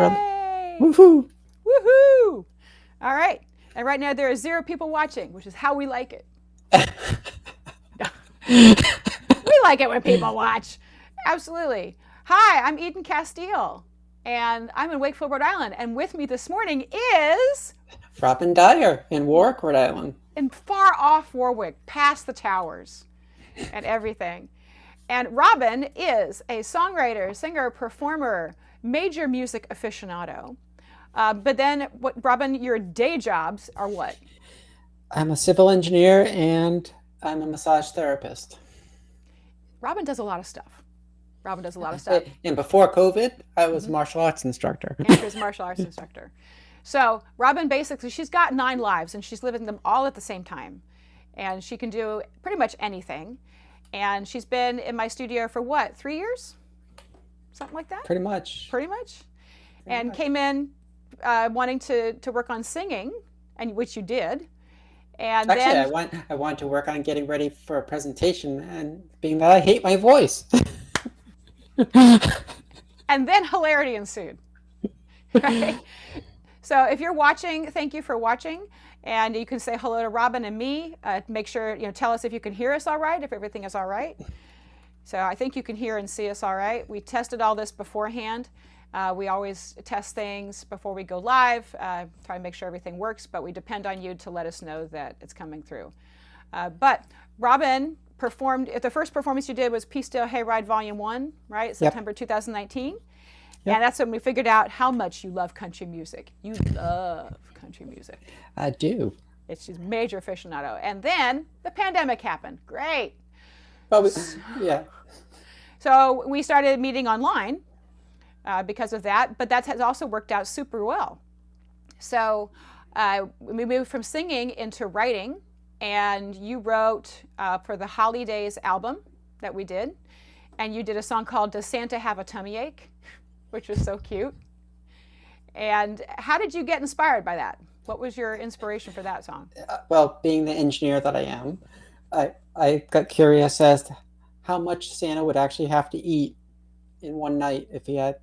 Robin. Yay! Woohoo! Woohoo! All right. And right now there are 0 people watching, which is how we like it. We like it when people watch. Absolutely. Hi, I'm Eden Castile, and I'm in Wakefield, Rhode Island. And with me this morning is Robin Dyer in Warwick, Rhode Island. in far off Warwick, past the towers and everything. And Robin is a songwriter, singer, performer, major music aficionado. But then, Robin, your day jobs are what? I'm a civil engineer and I'm a massage therapist. Robin does a lot of stuff. Robin does a lot of stuff. And before COVID, I was martial arts instructor. And she's a martial arts instructor. So Robin basically, she's got 9 lives and she's living them all at the same time. And she can do pretty much anything. And she's been in my studio for what, 3 years? Something like that? Pretty much. Pretty much. And came in wanting to work on singing, and which you did. And Actually, then I wanted to work on getting ready for a presentation, and being that I hate my voice. and then hilarity ensued. Right? So if you're watching, thank you for watching. And you can say hello to Robin and me. Make sure, tell us if you can hear us all right, if everything is all right. So I think you can hear and see us all right. We tested all this beforehand. We always test things before we go live, try to make sure everything works, but we depend on you to let us know that it's coming through. But Robin performed, the first performance you did was Peace Still Hayride Volume 1, right? September 2019. Yep. And that's when we figured out how much you love country music. You love country music. I do. She's a major aficionado. And then the pandemic happened. Great. Well, yeah. So we started meeting online because of that, but that has also worked out super well. So we moved from singing into writing, and you wrote for the Holidays album that we did, and you did a song called Does Santa Have a Tummy Ache? Which was so cute. And how did you get inspired by that? What was your inspiration for that song? Well, being the engineer that I am, I got curious as to how much Santa would actually have to eat in one night if he had,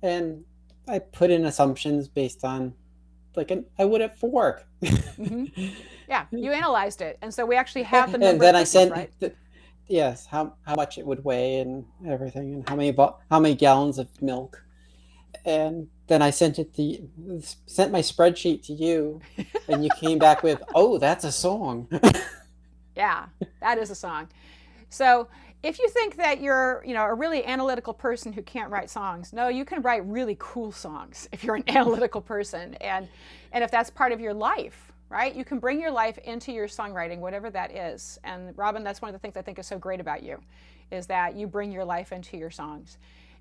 and I put in assumptions based on I would have for work. Mm-hmm. Yeah, you analyzed it, and so we actually have the number. And then of I sent right? Yes, how much it would weigh and everything, and how many gallons of milk. And then I sent my spreadsheet to you, and you came back with, "Oh, that's a song." Yeah, that is a song. So if you think that you're, a really analytical person who can't write songs, no, you can write really cool songs if you're an analytical person, and if that's part of your life, right? You can bring your life into your songwriting, whatever that is. And Robin, that's one of the things I think is so great about you, is that you bring your life into your songs.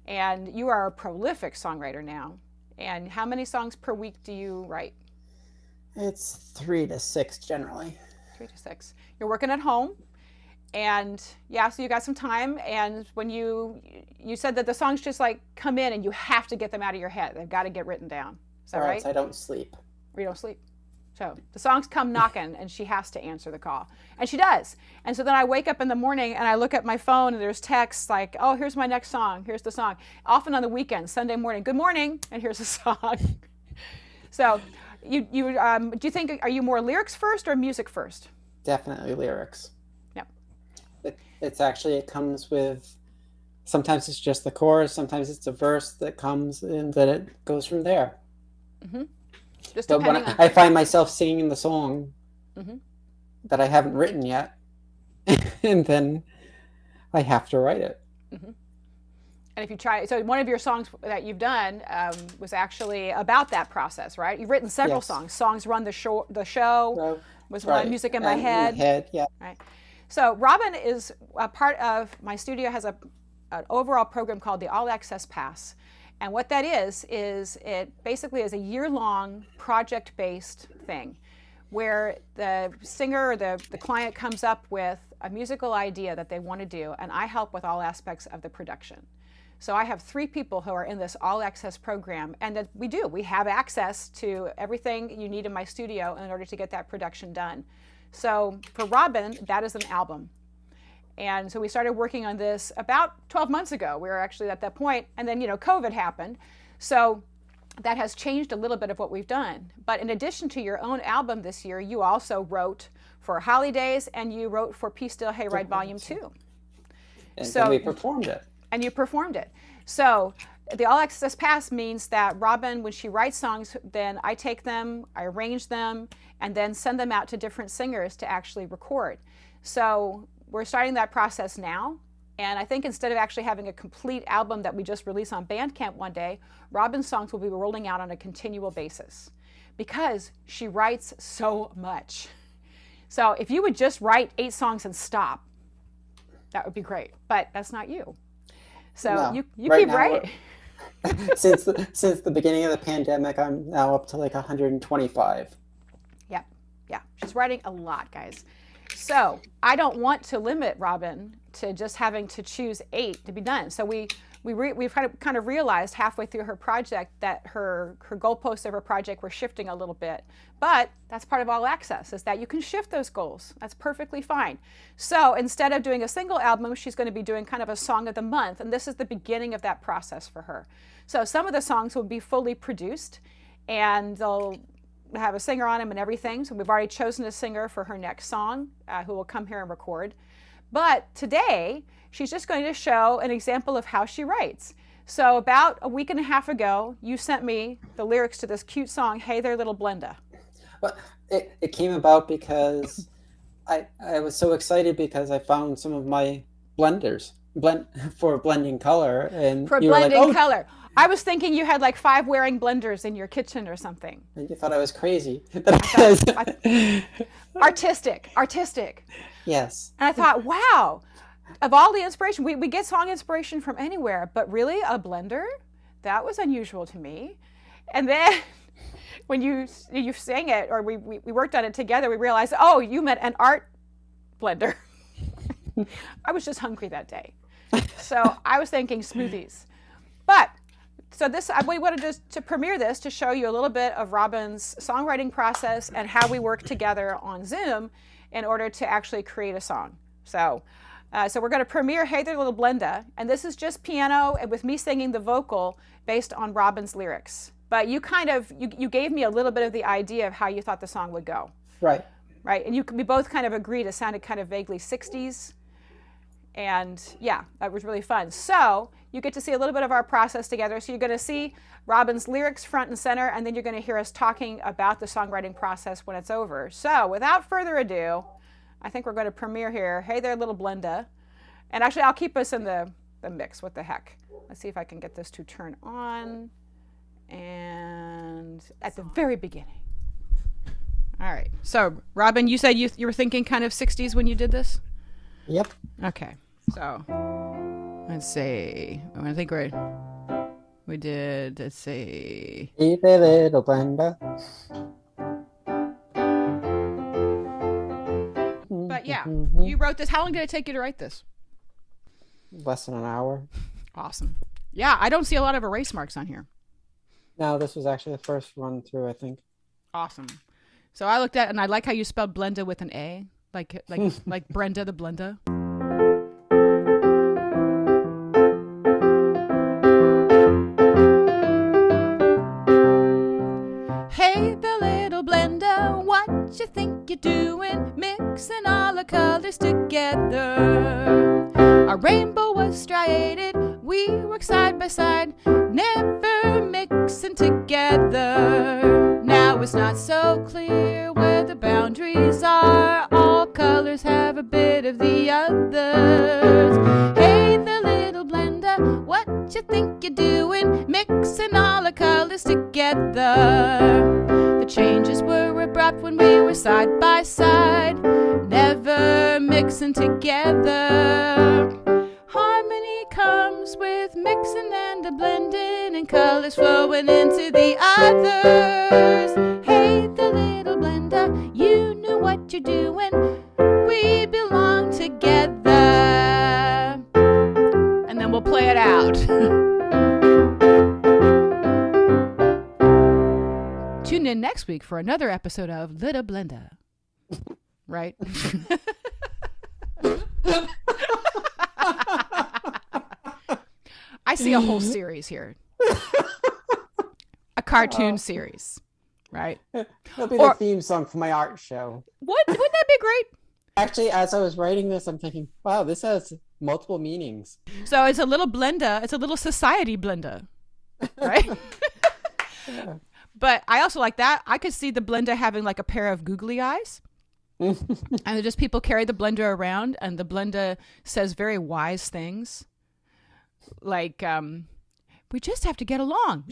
And you are a prolific songwriter now. And how many songs per week do you write? It's 3 to 6 generally. 3 to 6. You're working at home, and so you got some time. And when you said that the songs just come in and you have to get them out of your head. They've got to get written down. Is that right? I don't sleep. Or you don't sleep. So the songs come knocking, and she has to answer the call. And she does. And so then I wake up in the morning, and I look at my phone, and there's texts like, oh, here's my next song. Here's the song. Often on the weekend, Sunday morning, good morning, and here's a song. So do you think, are you more lyrics first or music first? Definitely lyrics. Yep. It comes with, sometimes it's just the chorus, sometimes it's a verse that comes, and then it goes from there. Mm-hmm. Just but when I find myself singing the song that I haven't written yet, and then I have to write it. Mm-hmm. And if you try, so one of your songs that you've done was actually about that process, right? You've written several songs. Songs Run the Show was one, Music in My Head. Yeah. Right. So Robin is a part of, my studio has an overall program called the All Access Pass. And what that is it basically is a year-long project-based thing where the singer or the client comes up with a musical idea that they want to do, and I help with all aspects of the production. So I have 3 people who are in this all-access program, and that we have access to everything you need in my studio in order to get that production done. So for Robin, that is an album. And so we started working on this about 12 months ago. We were actually at that point, and then COVID happened. So that has changed a little bit of what we've done. But in addition to your own album this year, you also wrote for Holidays and you wrote for Peace Still Hayride Volume 2. And we performed it. And you performed it. So the All Access Pass means that Robin, when she writes songs, then I take them, I arrange them, and then send them out to different singers to actually record. So we're starting that process now. And I think instead of actually having a complete album that we just release on Bandcamp one day, Robin's songs will be rolling out on a continual basis because she writes so much. So if you would just write 8 songs and stop, that would be great. But that's not you. So No. you Right keep now, writing. since the beginning of the pandemic, I'm now up to like 125. Yeah, she's writing a lot, guys. So I don't want to limit Robin to just having to choose 8 to be done. So we've kind of realized halfway through her project that her goalposts of her project were shifting a little bit. But that's part of All Access, is that you can shift those goals. That's perfectly fine. So instead of doing a single album, she's going to be doing kind of a song of the month. And this is the beginning of that process for her. So some of the songs will be fully produced and they'll have a singer on them and everything. So we've already chosen a singer for her next song who will come here and record. But today, she's just going to show an example of how she writes. So about a week and a half ago, you sent me the lyrics to this cute song, Hey There Little Blenda. Well, it came about because I was so excited because I found some of my blenders for blending color. And For you were blending like, oh, color. I was thinking you had like 5 wearing blenders in your kitchen or something. and you thought I was crazy. Artistic. Yes. And I thought, wow, of all the inspiration, we get song inspiration from anywhere, but really a blender? That was unusual to me. And then when you sang it, or we worked on it together, we realized, oh, you meant an art blender. I was just hungry that day. So I was thinking smoothies. But so we wanted to premiere this to show you a little bit of Robin's songwriting process and how we work together on Zoom in order to actually create a song. So we're going to premiere Hey There Little Blenda, and this is just piano and with me singing the vocal based on Robin's lyrics. But you you gave me a little bit of the idea of how you thought the song would go. Right. Right, and we both kind of agreed it sounded kind of vaguely 60s. And yeah, that was really fun. So you get to see a little bit of our process together. So you're going to see Robin's lyrics front and center, and then you're going to hear us talking about the songwriting process when it's over. So without further ado, I think we're going to premiere here, Hey There Little Blenda. And actually, I'll keep us in the mix. What the heck? Let's see if I can get this to turn on. And at the very beginning. All right. So Robin, you said you were thinking kind of 60s when you did this? Yep. Okay, so let's see. I think we did. Let's see. Hey there, little Blenda. But yeah, you wrote this. How long did it take you to write this? Less than an hour. Awesome. Yeah, I don't see a lot of erase marks on here. No, this was actually the first run through, I think. Awesome. So I looked at, and I like how you spelled Blenda with an A, like Brenda the Blenda. Hey, the little Blenda, what you think you're doing? Mixing all the colors together. Our rainbow was striated, we worked side by side, never mixing together. Now it's not so clear where the boundaries are. All colors have a bit of the others. Hey, the little Blenda, what you think you're doing? Mixing all the colors together. The changes were abrupt when we were side by side, never mixing together. Harmony comes with mixing and a blending, and colors flowing into the others. Hey, the little Blenda, you know what you're doing. We belong together. And then we'll play it out. Tune in next week for another episode of Little Blenda. Right? I see a whole series here. cartoon series, right? It'll be the Or theme song for my art show. wouldn't that be great? Actually, as I was writing this, I'm thinking, wow, this has multiple meanings. So it's a little Blenda. It's a little society Blenda, right? Yeah. But I also like that. I could see the Blenda having like a pair of googly eyes. And just people carry the Blender around, and the Blenda says very wise things. Like, we just have to get along.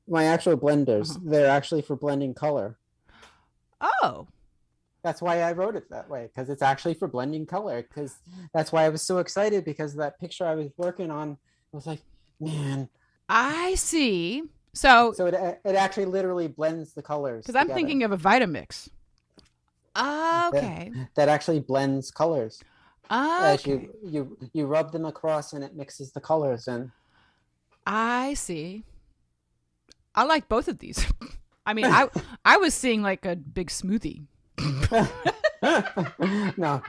My actual blenders, they're actually for blending color. Oh. That's why I wrote it that way, because it's actually for blending color. Because that's why I was so excited, because that picture I was working on, I was like, man. I see. So it actually literally blends the colors. Because I'm thinking of a Vitamix. Okay. That actually blends colors. As Okay. you rub them across, and it mixes the colors in. I see. I like both of these. I mean, I was seeing like a big smoothie. No.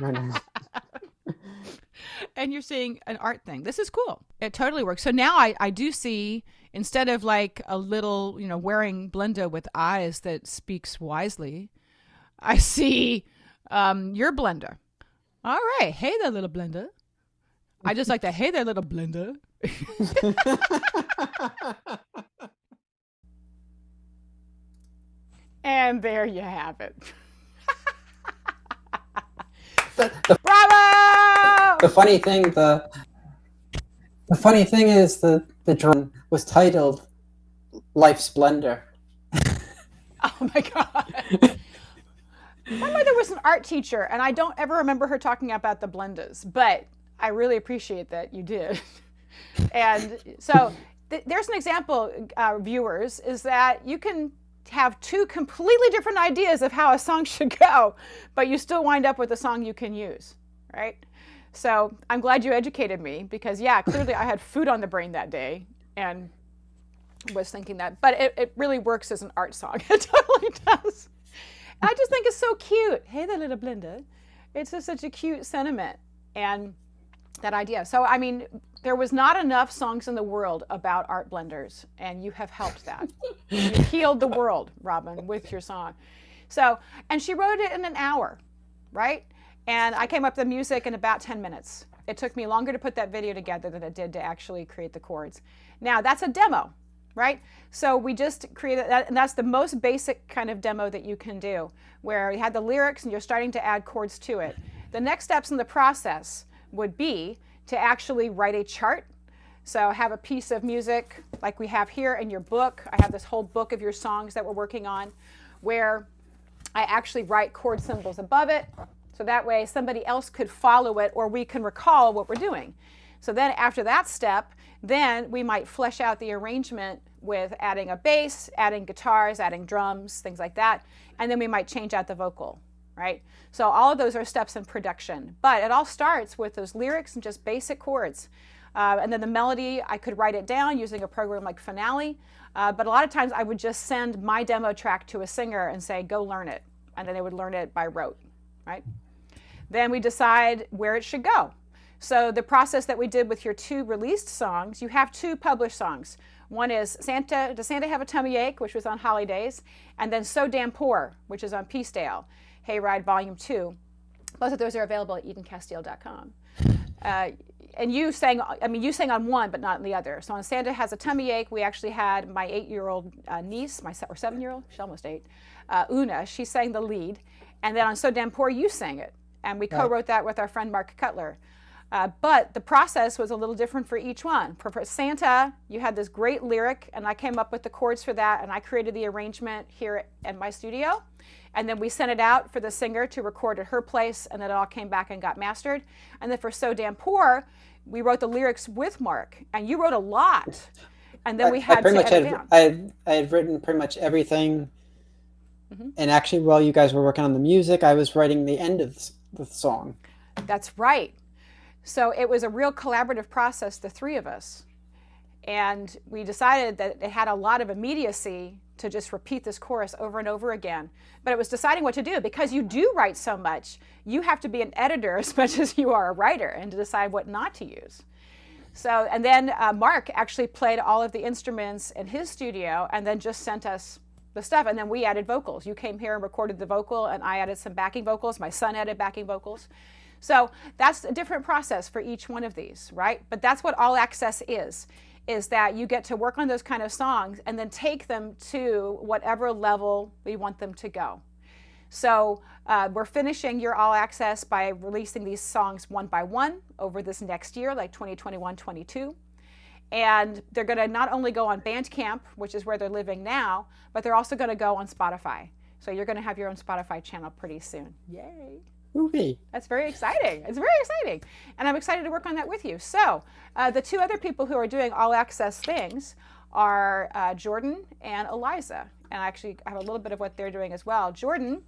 And you're seeing an art thing. This is cool. It totally works. So now I do see, instead of like a little, wearing Blenda with eyes that speaks wisely, I see your Blender. All right. Hey there, little Blender. I just like that. Hey there, little Blender. And there you have it. Bravo! The funny thing is the drawing was titled "Life's Blender." Oh my God. My mother was an art teacher, and I don't ever remember her talking about the Blendas, but I really appreciate that you did. And so there's an example, viewers, is that you can have two completely different ideas of how a song should go, but you still wind up with a song you can use, right? So I'm glad you educated me, because yeah, clearly I had food on the brain that day and was thinking that, but it really works as an art song. It totally does. I just think it's so cute. Hey there, little Blenda. It's just such a cute sentiment, and that idea. So, I mean, there was not enough songs in the world about art blenders, and you have helped that. You healed the world, Robin, with your song. So, and she wrote it in an hour, right? And I came up with the music in about 10 minutes. It took me longer to put that video together than it did to actually create the chords. Now, that's a demo, right? So we just created that, and that's the most basic kind of demo that you can do, where you had the lyrics and you're starting to add chords to it. The next steps in the process would be to actually write a chart. So have a piece of music like we have here in your book. I have this whole book of your songs that we're working on, where I actually write chord symbols above it, so that way somebody else could follow it, or we can recall what we're doing. So then after that step, then we might flesh out the arrangement with adding a bass, adding guitars, adding drums, things like that, and then we might change out the vocal, right? So all of those are steps in production, but it all starts with those lyrics and just basic chords. And then the melody, I could write it down using a program like Finale, but a lot of times I would just send my demo track to a singer and say, go learn it, and then they would learn it by rote, right? Then we decide where it should go. So the process that we did with your 2 released songs, you have 2 published songs. One is Does Santa Have a Tummy Ache, which was on Holidays, and then So Damn Poor, which is on Peacedale, Hayride Volume 2. Both of those are available at EdenCastile.com. And you sang on one, but not on the other. So on Santa Has a Tummy Ache, we actually had my 8-year-old niece, or 7-year-old, she's almost 8, Una, she sang the lead. And then on So Damn Poor, you sang it. And we co-wrote that with our friend Mark Cutler. But the process was a little different for each one. For Santa, you had this great lyric, and I came up with the chords for that, and I created the arrangement here at my studio. And then we sent it out for the singer to record at her place, and then it all came back and got mastered. And then for So Damn Poor, we wrote the lyrics with Mark, and you wrote a lot. And then we had to edit down. I had written pretty much everything. Mm-hmm. And actually, while you guys were working on the music, I was writing the end of the song. That's right. So it was a real collaborative process, the 3 of us. And we decided that it had a lot of immediacy to just repeat this chorus over and over again. But it was deciding what to do. Because you do write so much, you have to be an editor as much as you are a writer, and to decide what not to use. So, and then Mark actually played all of the instruments in his studio and then just sent us the stuff. And then we added vocals. You came here and recorded the vocal, and I added some backing vocals. My son added backing vocals. So that's a different process for each one of these, right? But that's what All Access is that you get to work on those kind of songs and then take them to whatever level we want them to go. So we're finishing your All Access by releasing these songs one by one over this next year, like 2021-22. And they're going to not only go on Bandcamp, which is where they're living now, but they're also going to go on Spotify. So you're going to have your own Spotify channel pretty soon. Yay. Movie. That's very exciting. It's very exciting. And I'm excited to work on that with you. So the two other people who are doing All Access things are Jordan and Eliza. And I actually have a little bit of what they're doing as well. Jordan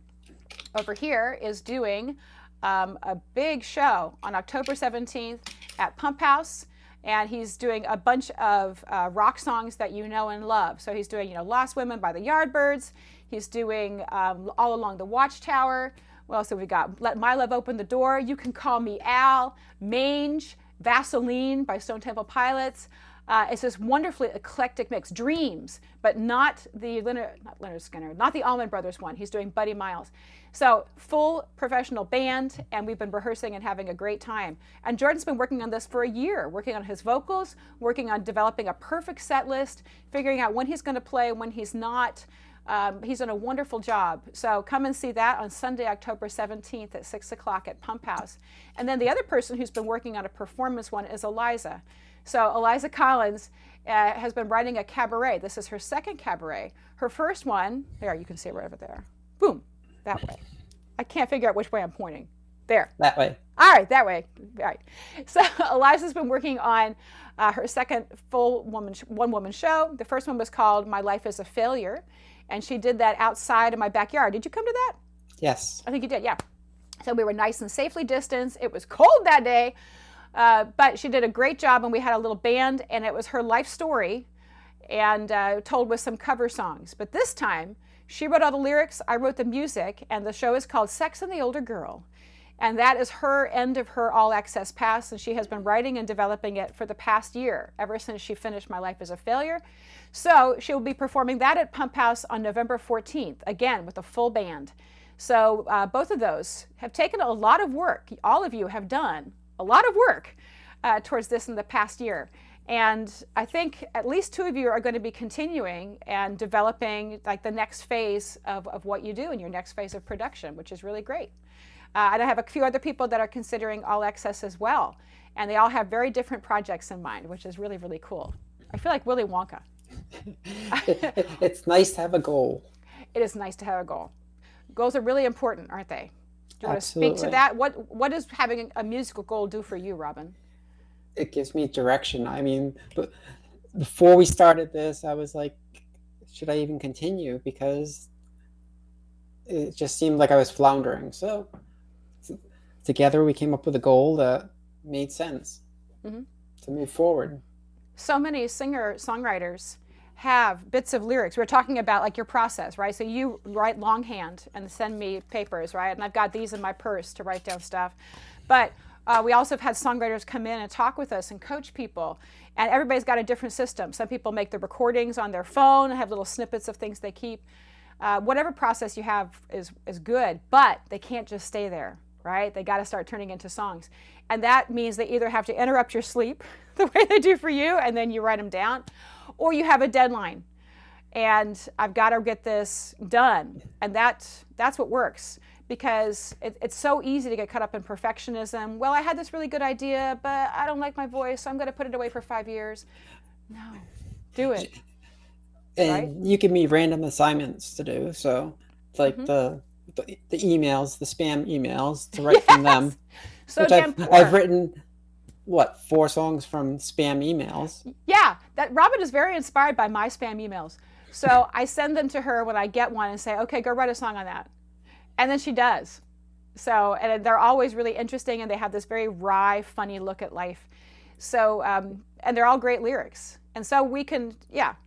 over here is doing a big show on October 17th at Pump House. And he's doing a bunch of rock songs that you know and love. So he's doing, Lost Women by the Yardbirds. He's doing All Along the Watchtower. What else have we got? Let My Love Open the Door. You Can Call Me Al. Mange. Vaseline by Stone Temple Pilots. It's this wonderfully eclectic mix. Dreams, but not the Leonard Skinner, not the Allman Brothers one. He's doing Buddy Miles. So full professional band, and we've been rehearsing and having a great time. And Jordan's been working on this for a year, working on his vocals, working on developing a perfect set list, figuring out when he's going to play, when he's not. He's done a wonderful job. So come and see that on Sunday, October 17th at 6 o'clock at Pump House. And then the other person who's been working on a performance one is Eliza. So Eliza Collins has been writing a cabaret. This is her second cabaret. Her first one, there, you can see it right over there. Boom, that way. I can't figure out which way I'm pointing. There. That way. All right, that way. All right. So Eliza's been working on her second full one-woman show. The first one was called My Life is a Failure, and she did that outside of my backyard. Did you come to that? Yes. I think you did, yeah. So we were nice and safely distanced. It was cold that day. But she did a great job, and we had a little band, and it was her life story and told with some cover songs. But this time, she wrote all the lyrics, I wrote the music, and the show is called Sex and the Older Girl. And that is her end of her All Access Pass, and she has been writing and developing it for the past year, ever since she finished My Life is a Failure. So she will be performing that at Pump House on November 14th, again with a full band. So both of those have taken a lot of work. All of you have done a lot of work towards this in the past year. And I think at least two of you are going to be continuing and developing like the next phase of what you do in your next phase of production, which is really great. And I have a few other people that are considering All Access as well. And they all have very different projects in mind, which is really, really cool. I feel like Willy Wonka. It's nice to have a goal. It is nice to have a goal. Goals are really important, aren't they? Do you want to Absolutely. speak to that? What does having a musical goal do for you, Robin? It gives me direction. I mean, but before we started this, I was like, should I even continue? Because it just seemed like I was floundering. So together we came up with a goal that made sense to move forward. So many singer-songwriters have bits of lyrics. We're talking about like your process, right? So you write longhand and send me papers, right? And I've got these in my purse to write down stuff. But we also have had songwriters come in and talk with us and coach people. And everybody's got a different system. Some people make the recordings on their phone and have little snippets of things they keep. Whatever process you have is good, but they can't just stay there, right? They got to start turning into songs. And that means they either have to interrupt your sleep the way they do for you, and then you write them down, or you have a deadline. And I've got to get this done. And that's what works, because it's so easy to get caught up in perfectionism. Well, I had this really good idea, but I don't like my voice, so I'm going to put it away for 5 years. No, do it. And right? you give me random assignments to do. So like the emails, the spam emails to write from them. So which damn I've written, 4 songs from spam emails. Yeah, that Robin is very inspired by my spam emails. So I send them to her when I get one and say, okay, go write a song on that. And then she does. So, and they're always really interesting, and they have this very wry, funny look at life. So, and they're all great lyrics. And so we can,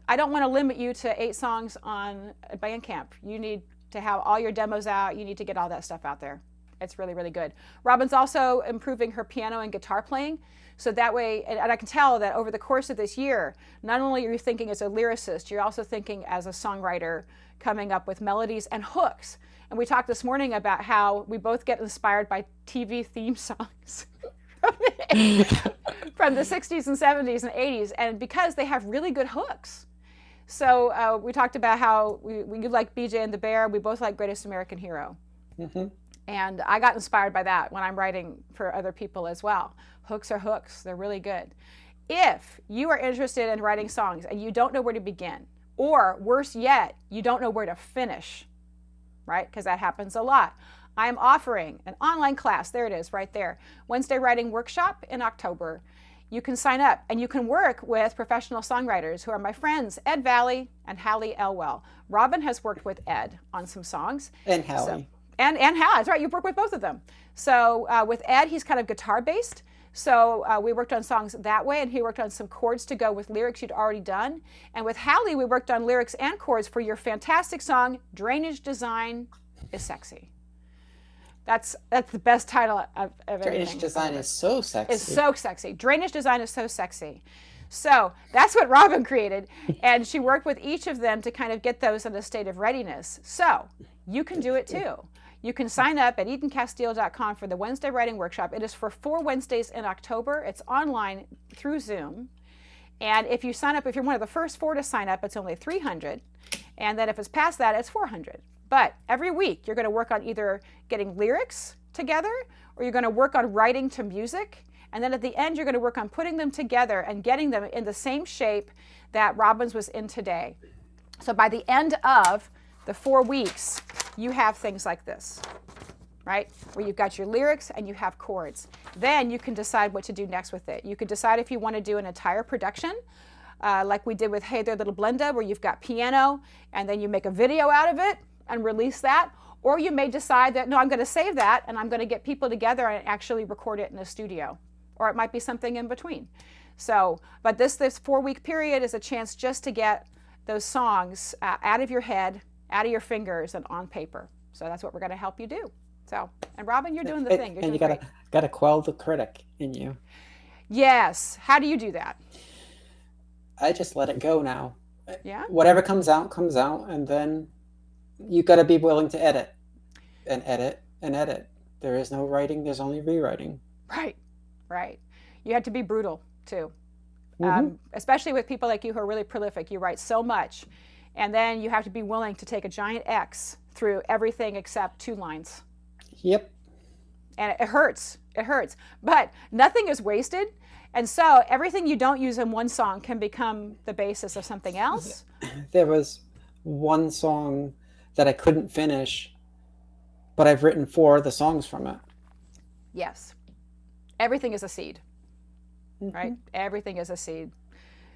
I don't want to limit you to 8 songs on Bandcamp. You need to have all your demos out. You need to get all that stuff out there. It's really, really good. Robin's also improving her piano and guitar playing. So that way, and I can tell that over the course of this year, not only are you thinking as a lyricist, you're also thinking as a songwriter, coming up with melodies and hooks. And we talked this morning about how we both get inspired by TV theme songs from the 60s and 70s and 80s, and because they have really good hooks. So we talked about how you like BJ and the Bear. We both like Greatest American Hero. Mm-hmm. And I got inspired by that when I'm writing for other people as well. Hooks are hooks. They're really good. If you are interested in writing songs and you don't know where to begin, or worse yet, you don't know where to finish, right? Because that happens a lot. I'm offering an online class. There it is right there. Wednesday Writing Workshop in October. You can sign up and you can work with professional songwriters who are my friends, Ed Valley and Hallie Elwell. Robin has worked with Ed on some songs. And Hallie. So, and Hallie, that's right, you've worked with both of them. So with Ed, he's kind of guitar-based. So we worked on songs that way, and he worked on some chords to go with lyrics you'd already done. And with Hallie, we worked on lyrics and chords for your fantastic song, Drainage Design is Sexy. That's the best title of everything. Drainage Design is so sexy. It's so sexy. Drainage Design is so sexy. So that's what Robin created, and she worked with each of them to kind of get those in a state of readiness. So you can do it too. You can sign up at EdenCastile.com for the Wednesday Writing Workshop. It is for 4 Wednesdays in October. It's online through Zoom. And if you sign up, if you're one of the first 4 to sign up, it's only $300. And then if it's past that, it's $400. But every week, you're going to work on either getting lyrics together, or you're going to work on writing to music. And then at the end, you're going to work on putting them together and getting them in the same shape that Robin's was in today. So by the end of the 4 weeks, you have things like this, right? Where you've got your lyrics and you have chords. Then you can decide what to do next with it. You could decide if you want to do an entire production, like we did with Hey There Little Blenda, where you've got piano and then you make a video out of it and release that. Or you may decide that, no, I'm going to save that and I'm going to get people together and actually record it in a studio. Or it might be something in between. So, but this 4-week period is a chance just to get those songs out of your head, out of your fingers, and on paper. So that's what we're going to help you do. So, and Robin, you're doing the thing. You're and doing you great. gotta quell the critic in you. Yes. How do you do that? I just let it go now. Yeah. Whatever comes out, and then you gotta be willing to edit, and edit, and edit. There is no writing. There's only rewriting. Right. Right. You have to be brutal too. Mm-hmm. Especially with people like you who are really prolific. You write so much. And then you have to be willing to take a giant X through everything except 2 lines. Yep. And it hurts. It hurts. But nothing is wasted. And so everything you don't use in one song can become the basis of something else. There was one song that I couldn't finish, but I've written 4 of the songs from it. Yes. Everything is a seed, right? Everything is a seed.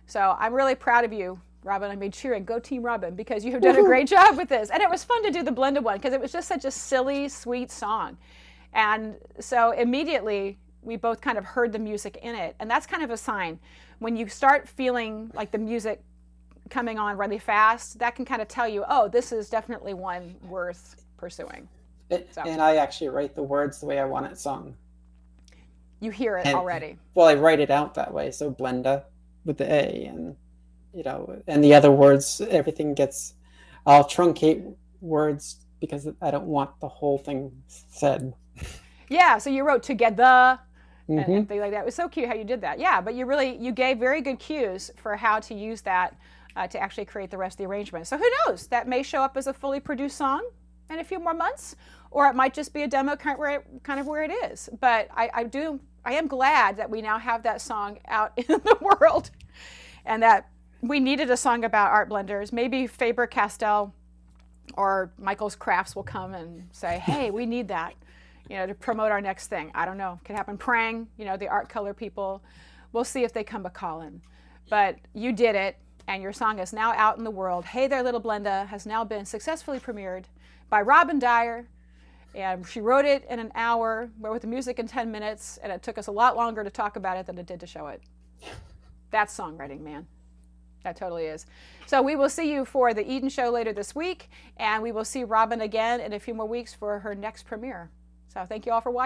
So I'm really proud of you, Robin. I made cheering, go Team Robin, because you have done a great job with this. And it was fun to do the Blenda one because it was just such a silly, sweet song. And so immediately we both kind of heard the music in it. And that's kind of a sign. When you start feeling like the music coming on really fast, that can kind of tell you, oh, this is definitely one worth pursuing. And I actually write the words the way I want it sung. You hear it already. Well, I write it out that way. So Blenda with the A, and and the other words, everything gets. I'll truncate words because I don't want the whole thing said. Yeah. So you wrote together and things like that. It was so cute how you did that. Yeah. But you gave very good cues for how to use that to actually create the rest of the arrangement. So who knows? That may show up as a fully produced song in a few more months. Or it might just be a demo kind of where it is. But I am glad that we now have that song out in the world, and that we needed a song about art blenders. Maybe Faber-Castell or Michael's Crafts will come and say, hey, we need that, to promote our next thing. I don't know. Could happen. Prang, the art color people. We'll see if they come a-calling. But you did it, and your song is now out in the world. Hey There Little Blenda has now been successfully premiered by Robin Dyer. And she wrote it in an hour, but with the music in 10 minutes, and it took us a lot longer to talk about it than it did to show it. That's songwriting, man. That totally is. So we will see you for the Eden show later this week, and we will see Robin again in a few more weeks for her next premiere. So thank you all for watching.